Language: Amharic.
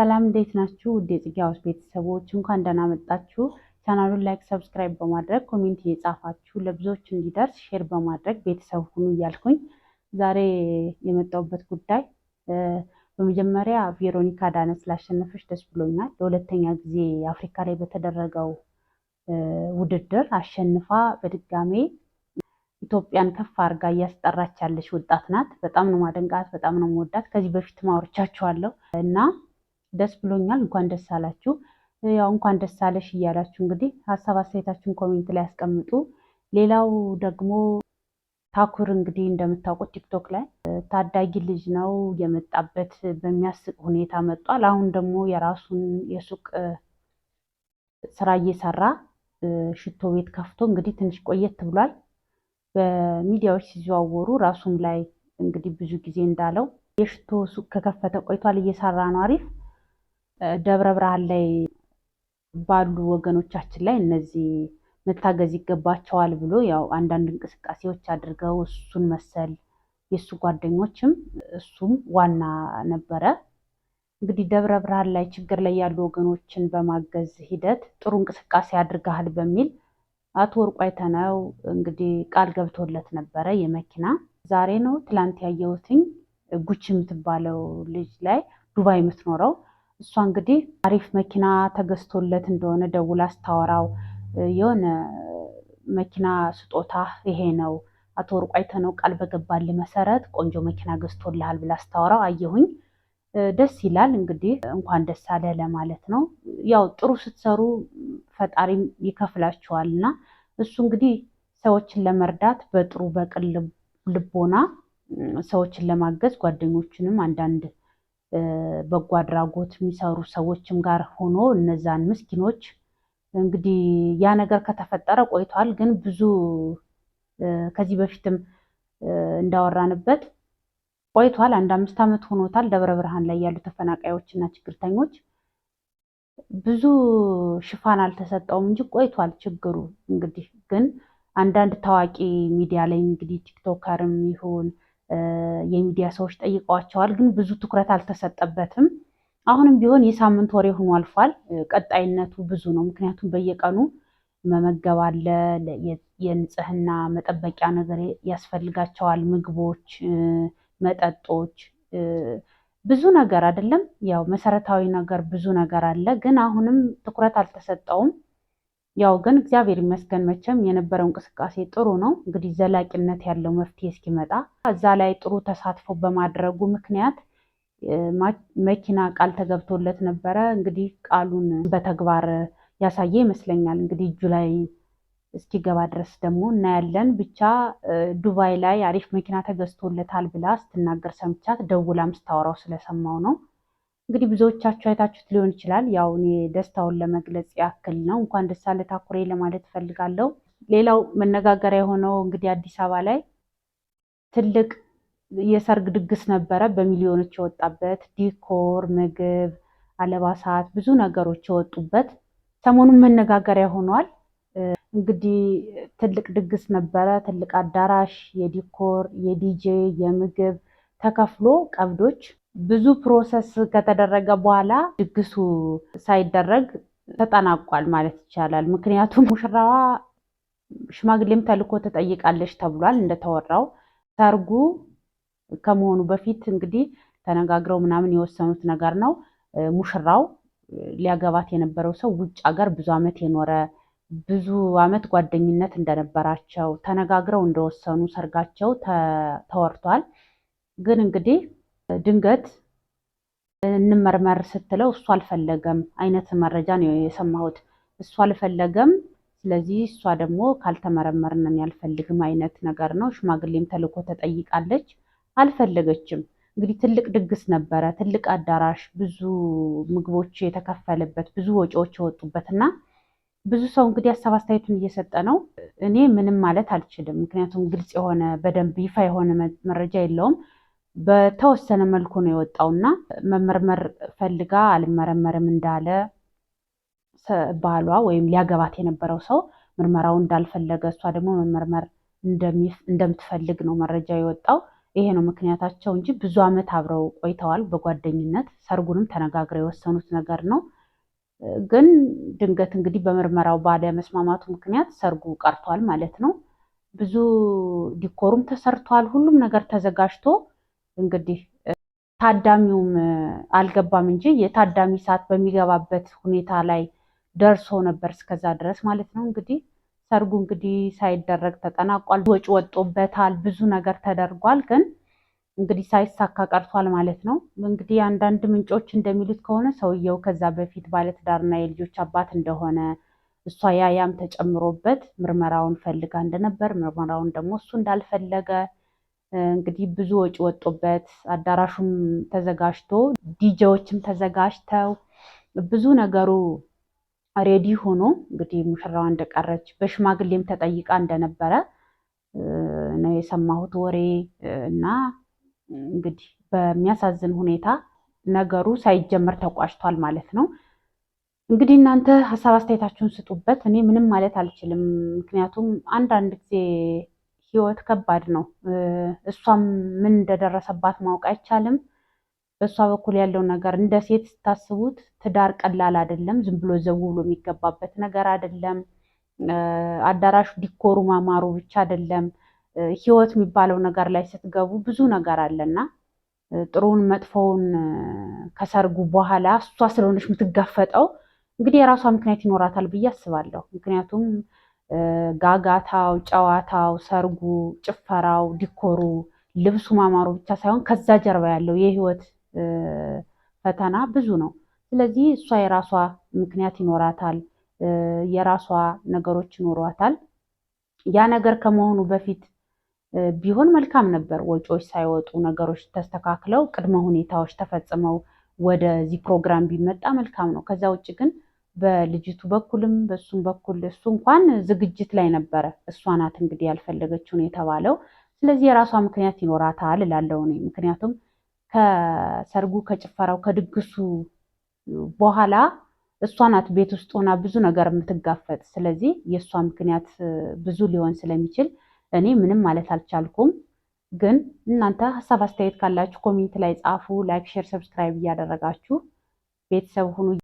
ሰላም እንዴት ናችሁ? ውድ የጽጌ ሃውስ ቤተሰቦች እንኳን ደህና መጣችሁ። ቻናሉን ላይክ፣ ሰብስክራይብ በማድረግ ኮሜንት እየጻፋችሁ ለብዙዎች እንዲደርስ ሼር በማድረግ ቤተሰብ ሁኑ እያልኩኝ ዛሬ የመጣሁበት ጉዳይ በመጀመሪያ ቬሮኒካ አዳነ ስላሸነፈች ደስ ብሎኛል። ለሁለተኛ ጊዜ አፍሪካ ላይ በተደረገው ውድድር አሸንፋ በድጋሜ ኢትዮጵያን ከፍ አድርጋ እያስጠራች ያለች ወጣት ናት። በጣም ነው ማደንቃት፣ በጣም ነው መወዳት። ከዚህ በፊት ማውርቻችኋለሁ እና ደስ ብሎኛል። እንኳን ደስ አላችሁ። ያው እንኳን ደስ አለሽ እያላችሁ እንግዲህ ሀሳብ አስተያየታችሁን ኮሜንት ላይ ያስቀምጡ። ሌላው ደግሞ ታኩር እንግዲህ እንደምታውቁት ቲክቶክ ላይ ታዳጊ ልጅ ነው የመጣበት በሚያስቅ ሁኔታ መጧል። አሁን ደግሞ የራሱን የሱቅ ስራ እየሰራ ሽቶ ቤት ከፍቶ እንግዲህ ትንሽ ቆየት ብሏል። በሚዲያዎች ሲዘዋወሩ ራሱም ላይ እንግዲህ ብዙ ጊዜ እንዳለው የሽቶ ሱቅ ከከፈተ ቆይቷል፣ እየሰራ ነው አሪፍ። ደብረ ብርሃን ላይ ባሉ ወገኖቻችን ላይ እነዚህ መታገዝ ይገባቸዋል ብሎ ያው አንዳንድ እንቅስቃሴዎች አድርገው እሱን መሰል የእሱ ጓደኞችም እሱም ዋና ነበረ። እንግዲህ ደብረ ብርሃን ላይ ችግር ላይ ያሉ ወገኖችን በማገዝ ሂደት ጥሩ እንቅስቃሴ አድርገሃል በሚል አቶ ወርቁ አይተነው እንግዲህ ቃል ገብቶለት ነበረ። የመኪና ዛሬ ነው ትላንት ያየሁትኝ ጉቺ የምትባለው ልጅ ላይ ዱባይ የምትኖረው እሷ እንግዲህ አሪፍ መኪና ተገዝቶለት እንደሆነ ደውላ አስታወራው። የሆነ መኪና ስጦታ ይሄ ነው አቶ ወርቁ አይተነው ቃል በገባልህ መሰረት ቆንጆ መኪና ገዝቶልሃል ብላ አስታወራው አየሁኝ። ደስ ይላል። እንግዲህ እንኳን ደስ አለ ለማለት ነው። ያው ጥሩ ስትሰሩ ፈጣሪም ይከፍላችኋል እና እሱ እንግዲህ ሰዎችን ለመርዳት በጥሩ በቅን ልቦና ሰዎችን ለማገዝ ጓደኞችንም አንዳንድ በጎ አድራጎት የሚሰሩ ሰዎችም ጋር ሆኖ እነዛን ምስኪኖች እንግዲህ ያ ነገር ከተፈጠረ ቆይቷል። ግን ብዙ ከዚህ በፊትም እንዳወራንበት ቆይቷል። 1-5 ዓመት ሆኖታል። ደብረ ብርሃን ላይ ያሉ ተፈናቃዮች እና ችግርተኞች ብዙ ሽፋን አልተሰጠውም እንጂ ቆይቷል ችግሩ። እንግዲህ ግን አንዳንድ ታዋቂ ሚዲያ ላይ እንግዲህ ቲክቶከርም ይሁን የሚዲያ ሰዎች ጠይቀዋቸዋል፣ ግን ብዙ ትኩረት አልተሰጠበትም። አሁንም ቢሆን የሳምንት ወሬ ሆኖ አልፏል። ቀጣይነቱ ብዙ ነው። ምክንያቱም በየቀኑ መመገብ አለ፣ የንጽህና መጠበቂያ ነገር ያስፈልጋቸዋል፣ ምግቦች፣ መጠጦች፣ ብዙ ነገር አይደለም። ያው መሰረታዊ ነገር ብዙ ነገር አለ፣ ግን አሁንም ትኩረት አልተሰጠውም። ያው ግን እግዚአብሔር ይመስገን መቼም የነበረው እንቅስቃሴ ጥሩ ነው። እንግዲህ ዘላቂነት ያለው መፍትሄ እስኪመጣ እዛ ላይ ጥሩ ተሳትፎ በማድረጉ ምክንያት መኪና ቃል ተገብቶለት ነበረ። እንግዲህ ቃሉን በተግባር ያሳየ ይመስለኛል። እንግዲህ እጁ ላይ እስኪገባ ድረስ ደግሞ እናያለን። ብቻ ዱባይ ላይ አሪፍ መኪና ተገዝቶለታል ብላ ስትናገር ሰምቻት ደውላም ስታወራው ስለሰማው ነው። እንግዲህ ብዙዎቻችሁ አይታችሁት ሊሆን ይችላል። ያው እኔ ደስታውን ለመግለጽ ያክል ነው። እንኳን ደስ አለ ታኩሬ ለማለት እፈልጋለሁ። ሌላው መነጋገሪያ የሆነው እንግዲህ አዲስ አበባ ላይ ትልቅ የሰርግ ድግስ ነበረ፣ በሚሊዮኖች የወጣበት ዲኮር፣ ምግብ፣ አለባሳት፣ ብዙ ነገሮች የወጡበት ሰሞኑን መነጋገሪያ ሆኗል። እንግዲህ ትልቅ ድግስ ነበረ፣ ትልቅ አዳራሽ፣ የዲኮር፣ የዲጄ፣ የምግብ ተከፍሎ ቀብዶች ብዙ ፕሮሰስ ከተደረገ በኋላ ድግሱ ሳይደረግ ተጠናቋል ማለት ይቻላል። ምክንያቱም ሙሽራዋ ሽማግሌም ተልኮ ትጠይቃለች ተብሏል። እንደተወራው ሰርጉ ከመሆኑ በፊት እንግዲህ ተነጋግረው ምናምን የወሰኑት ነገር ነው። ሙሽራው ሊያገባት የነበረው ሰው ውጭ ሀገር ብዙ ዓመት የኖረ ብዙ ዓመት ጓደኝነት እንደነበራቸው ተነጋግረው እንደወሰኑ ሰርጋቸው ተወርቷል። ግን እንግዲህ ድንገት እንመርመር ስትለው እሱ አልፈለገም አይነት መረጃ ነው የሰማሁት። እሱ አልፈለገም፣ ስለዚህ እሷ ደግሞ ካልተመረመርንን ያልፈልግም አይነት ነገር ነው። ሽማግሌም ተልኮ ተጠይቃለች፣ አልፈለገችም። እንግዲህ ትልቅ ድግስ ነበረ፣ ትልቅ አዳራሽ፣ ብዙ ምግቦች የተከፈለበት፣ ብዙ ወጪዎች የወጡበት እና ብዙ ሰው እንግዲህ ሀሳብ አስተያየቱን እየሰጠ ነው። እኔ ምንም ማለት አልችልም፣ ምክንያቱም ግልጽ የሆነ በደንብ ይፋ የሆነ መረጃ የለውም። በተወሰነ መልኩ ነው የወጣውና መመርመር ፈልጋ አልመረመርም እንዳለ ባሏ ወይም ሊያገባት የነበረው ሰው ምርመራው እንዳልፈለገ እሷ ደግሞ መመርመር እንደምትፈልግ ነው መረጃ የወጣው። ይሄ ነው ምክንያታቸው እንጂ ብዙ ዓመት አብረው ቆይተዋል በጓደኝነት። ሰርጉንም ተነጋግረው የወሰኑት ነገር ነው። ግን ድንገት እንግዲህ በምርመራው ባለመስማማቱ ምክንያት ሰርጉ ቀርቷል ማለት ነው። ብዙ ዲኮሩም ተሰርቷል፣ ሁሉም ነገር ተዘጋጅቶ እንግዲህ ታዳሚውም አልገባም እንጂ የታዳሚ ሰዓት በሚገባበት ሁኔታ ላይ ደርሶ ነበር እስከዛ ድረስ ማለት ነው። እንግዲህ ሰርጉ እንግዲህ ሳይደረግ ተጠናቋል። ወጪ ወጦበታል፣ ብዙ ነገር ተደርጓል። ግን እንግዲህ ሳይሳካ ቀርቷል ማለት ነው። እንግዲህ አንዳንድ ምንጮች እንደሚሉት ከሆነ ሰውየው ከዛ በፊት ባለትዳርና የልጆች አባት እንደሆነ፣ እሷ ያም ተጨምሮበት ምርመራውን ፈልጋ እንደነበር፣ ምርመራውን ደግሞ እሱ እንዳልፈለገ እንግዲህ ብዙ ወጪ ወጦበት አዳራሹም ተዘጋጅቶ ዲጄዎችም ተዘጋጅተው ብዙ ነገሩ ሬዲ ሆኖ እንግዲህ ሙሽራዋ እንደቀረች በሽማግሌም ተጠይቃ እንደነበረ ነው የሰማሁት ወሬ እና እንግዲህ በሚያሳዝን ሁኔታ ነገሩ ሳይጀመር ተቋጭቷል ማለት ነው። እንግዲህ እናንተ ሀሳብ አስተያየታችሁን ስጡበት። እኔ ምንም ማለት አልችልም። ምክንያቱም አንዳንድ ጊዜ ህይወት ከባድ ነው። እሷም ምን እንደደረሰባት ማወቅ አይቻልም። በእሷ በኩል ያለው ነገር እንደ ሴት ስታስቡት ትዳር ቀላል አይደለም። ዝም ብሎ ዘው ብሎ የሚገባበት ነገር አይደለም። አዳራሹ ዲኮሩ ማማሩ ብቻ አይደለም። ህይወት የሚባለው ነገር ላይ ስትገቡ ብዙ ነገር አለና ጥሩውን መጥፎውን ከሰርጉ በኋላ እሷ ስለሆነች የምትጋፈጠው እንግዲህ የራሷ ምክንያት ይኖራታል ብዬ አስባለሁ። ምክንያቱም ጋጋታው፣ ጨዋታው፣ ሰርጉ፣ ጭፈራው፣ ዲኮሩ፣ ልብሱ ማማሩ ብቻ ሳይሆን ከዛ ጀርባ ያለው የህይወት ፈተና ብዙ ነው። ስለዚህ እሷ የራሷ ምክንያት ይኖራታል፣ የራሷ ነገሮች ይኖሯታል። ያ ነገር ከመሆኑ በፊት ቢሆን መልካም ነበር። ወጪዎች ሳይወጡ ነገሮች ተስተካክለው ቅድመ ሁኔታዎች ተፈጽመው ወደዚህ ፕሮግራም ቢመጣ መልካም ነው። ከዛ ውጭ ግን በልጅቱ በኩልም በሱም በኩል እሱ እንኳን ዝግጅት ላይ ነበረ። እሷ ናት እንግዲህ ያልፈለገችውን የተባለው። ስለዚህ የራሷ ምክንያት ይኖራታል እላለሁ እኔ። ምክንያቱም ከሰርጉ ከጭፈራው ከድግሱ በኋላ እሷ ናት ቤት ውስጥ ሆና ብዙ ነገር የምትጋፈጥ። ስለዚህ የእሷ ምክንያት ብዙ ሊሆን ስለሚችል እኔ ምንም ማለት አልቻልኩም። ግን እናንተ ሀሳብ አስተያየት ካላችሁ ኮሜንት ላይ ጻፉ። ላይክ፣ ሼር፣ ሰብስክራይብ እያደረጋችሁ ቤተሰብ ሁኑ።